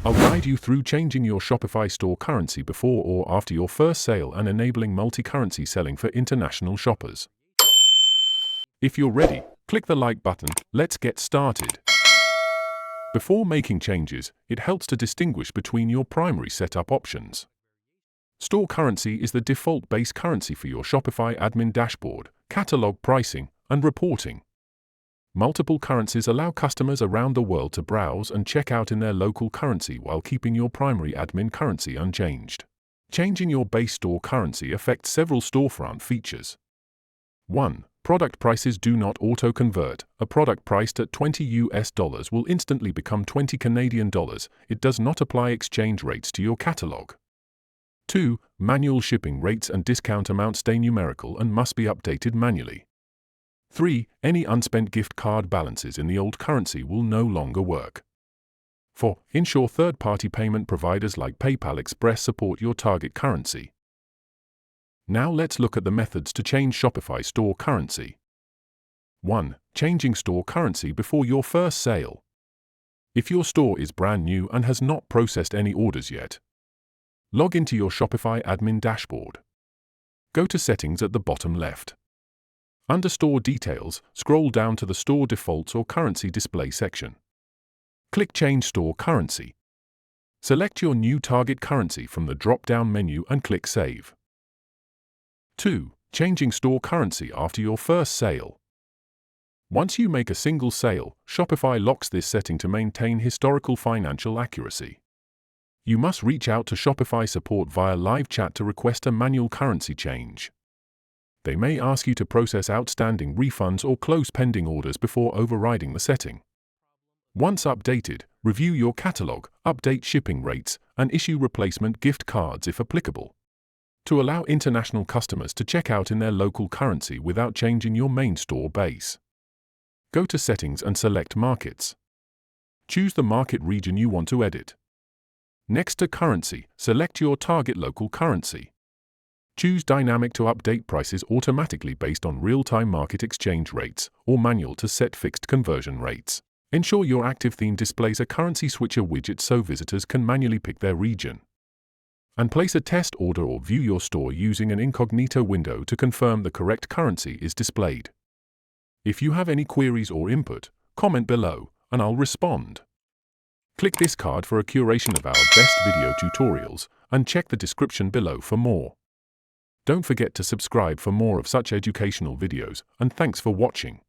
I'll guide you through changing your Shopify store currency before or after your first sale and enabling multi-currency selling for international shoppers. If you're ready, click the like button. Let's get started. Before making changes, it helps to distinguish between your primary setup options. Store currency is the default base currency for your Shopify admin dashboard, catalog pricing, and reporting. Multiple currencies allow customers around the world to browse and check out in their local currency while keeping your primary admin currency unchanged. Changing your base store currency affects several storefront features. 1. Product prices do not auto-convert. A product priced at $20 will instantly become $20. It does not apply exchange rates to your catalog. 2. Manual shipping rates and discount amounts stay numerical and must be updated manually. 3. Any unspent gift card balances in the old currency will no longer work. 4. Ensure third-party payment providers like PayPal Express support your target currency. Now let's look at the methods to change Shopify store currency. 1. Changing store currency before your first sale. If your store is brand new and has not processed any orders yet, log into your Shopify admin dashboard. Go to Settings at the bottom left. Under Store Details, scroll down to the Store Defaults or Currency Display section. Click Change Store Currency. Select your new target currency from the drop-down menu and click Save. 2. Changing store currency after your first sale. Once you make a single sale, Shopify locks this setting to maintain historical financial accuracy. You must reach out to Shopify Support via live chat to request a manual currency change. They may ask you to process outstanding refunds or close pending orders before overriding the setting. Once updated, review your catalog, update shipping rates, and issue replacement gift cards if applicable. To allow international customers to check out in their local currency without changing your main store base, go to Settings and select Markets. Choose the market region you want to edit. Next to Currency, select your target local currency. Choose Dynamic to update prices automatically based on real-time market exchange rates, or Manual to set fixed conversion rates. Ensure your active theme displays a currency switcher widget so visitors can manually pick their region. And place a test order or view your store using an incognito window to confirm the correct currency is displayed. If you have any queries or input, comment below, and I'll respond. Click this card for a curation of our best video tutorials, and check the description below for more. Don't forget to subscribe for more of such educational videos, and thanks for watching.